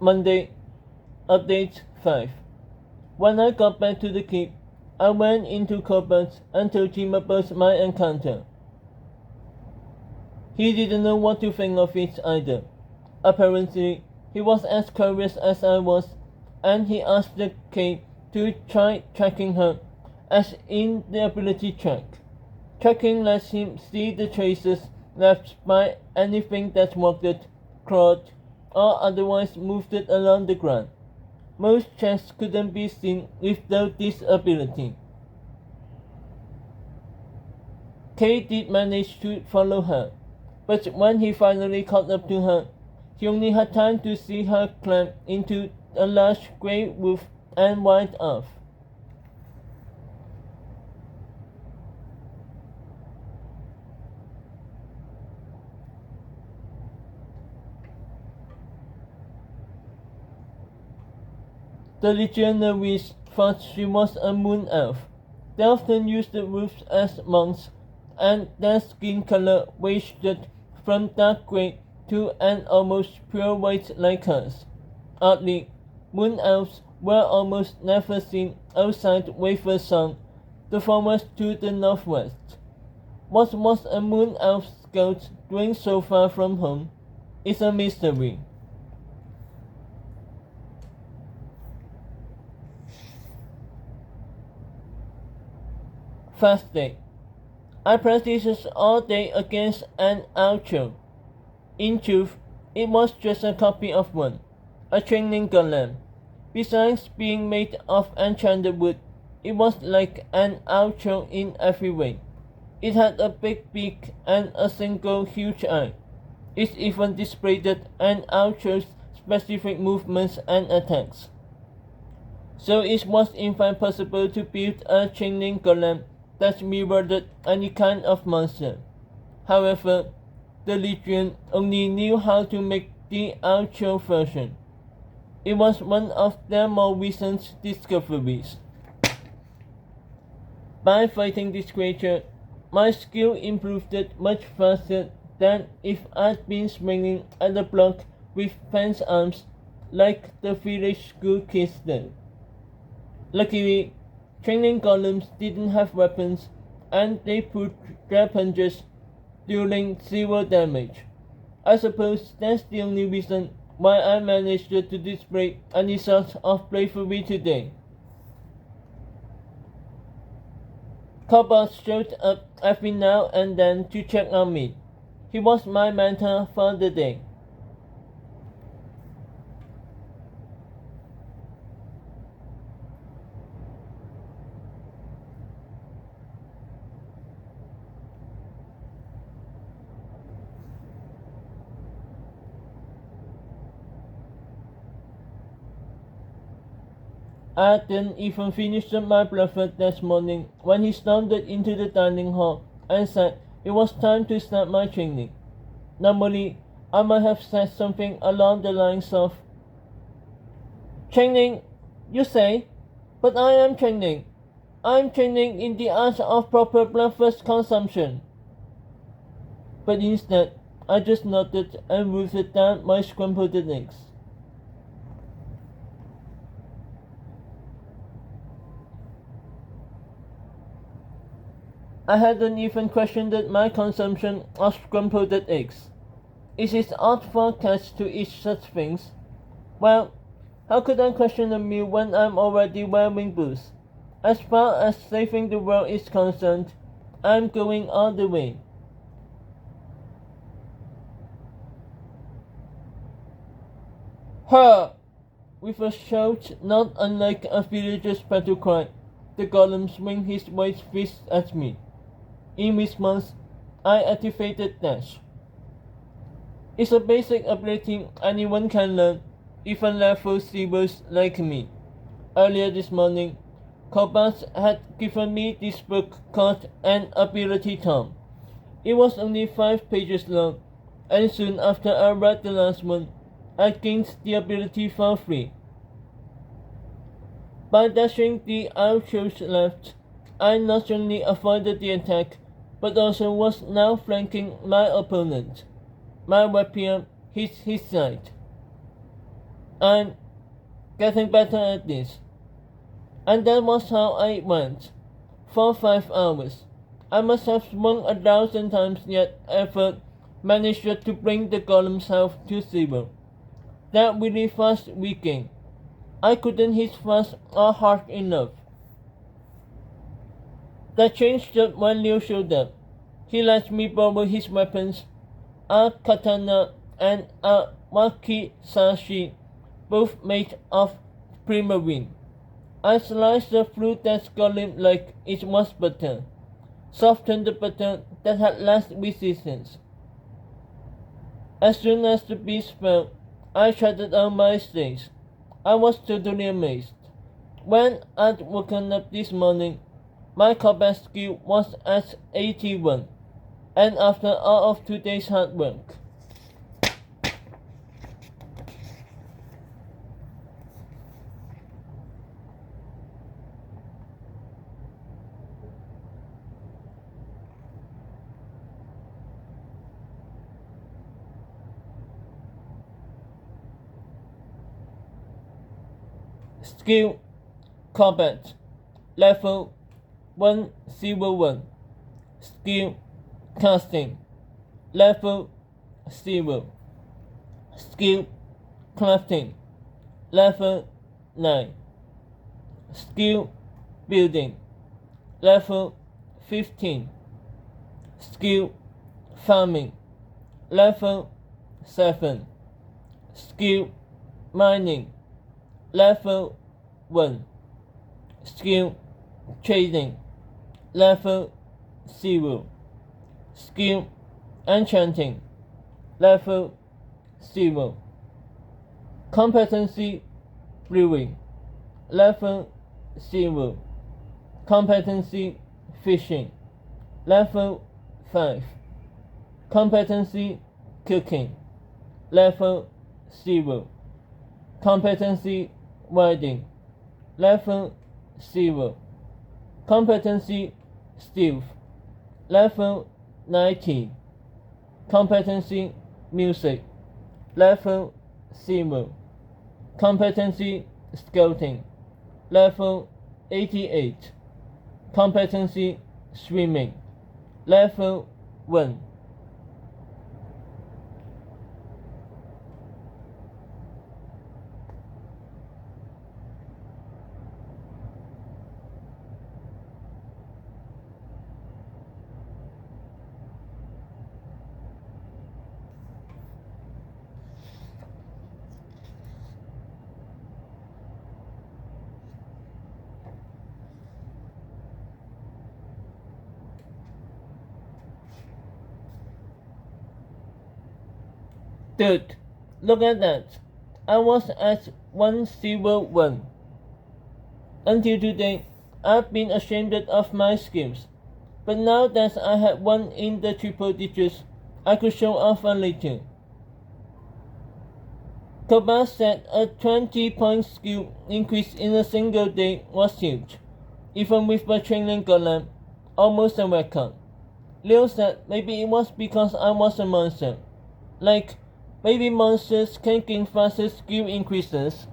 Monday, Update 5. When I got back to the keep, I went into Corbett and told him about my encounter. He didn't know what to think of it either. Apparently, he was as curious as I was, and he asked the Cape to try tracking her, as in the ability track. Tracking lets him see the traces left by anything that walked, crawled, or otherwise moved along the ground. Most tracks couldn't be seen without this ability. Kay did manage to follow her, but when he finally caught up to her, he only had time to see her climb into a large grey roof and wind off. The legionaries thought she was a moon elf. They often used the roofs as monks, and their skin color ranged from dark grey to an almost pure white like hers. Oddly, moon elves were almost never seen outside Waversong, the forest to the northwest. What was a moon elf scout doing so far from home is a mystery. Fast day. I practiced all day against an outro. In truth, it was just a copy of one, a training golem. Besides being made of enchanted wood, it was like an outro in every way. It had a big beak and a single huge eye. It even displayed an outro's specific movements and attacks. So it was in fact possible to build a training golem that mirrored any kind of monster. However, the Legion only knew how to make the outro version. It was one of their more recent discoveries. By fighting this creature, my skill improved much faster than if I'd been swinging at a block with fence arms like the village school kids did. Luckily, training golems didn't have weapons, and they put their punches, dealing 0 damage. I suppose that's the only reason why I managed to display any sort of bravery today. Cobalt showed up every now and then to check on me. He was my mentor for the day. I didn't even finish my breakfast that morning when he stormed into the dining hall and said it was time to start my training. Normally, I might have said something along the lines of, "Training, you say? But I am training. I'm training in the art of proper breakfast consumption." But instead, I just nodded and wolfed down my scrambled eggs. I hadn't even questioned my consumption of scrambled eggs. Is it odd for cats to eat such things? Well, how could I question a meal when I'm already wearing boots? As far as saving the world is concerned, I'm going all the way. Ha! With a shout not unlike a villager's battle cry, the golem swung his white fist at me. In response, I activated Dash. It's a basic ability anyone can learn, even level zeros like me. Earlier this morning, Cobalt had given me this book called An Ability Tome. It was only 5 pages long, and soon after I read the last one, I gained the ability for free. By dashing the outro's left, I not only avoided the attack, but also was now flanking my opponent. My rapier hit his side. I'm getting better at this. And that was how I went. For 5 hours. I must have swung 1,000 times yet effort managed to bring the golem's health to 0. That really fast weakening. I couldn't hit fast or hard enough. That changed up when Liu showed up. He let me borrow his weapons, a katana and a wakizashi, both made of primarine. I sliced the through that golem like it was butter, softened the butter that had less resistance. As soon as the beast fell, I shuttered on my stage. I was totally amazed. When I'd woken up this morning, my combat skill was at 81, and after all of today's hard work. Skill Combat Level 101. Skill Casting Level 0. Skill Crafting Level 9. Skill Building Level 15. Skill Farming Level 7. Skill Mining Level 1. Skill Trading Level 0. Skill Enchanting Level 0. Competency Brewing Level 0. Competency Fishing Level 5. Competency Cooking Level 0. Competency Welding Level 0. Competency Stealth Level 90. Competency Music Level 0. Competency Scouting Level 88. Competency Swimming Level 1. Dude, look at that. I was at 101. Until today, I've been ashamed of my skills. But now that I had one in the triple digits, I could show off a little. Koba said a 20-point skill increase in a single day was huge, even with the training golem, almost a record. Leo said maybe it was because I was a monster. Like, maybe monsters can gain faster skill increases.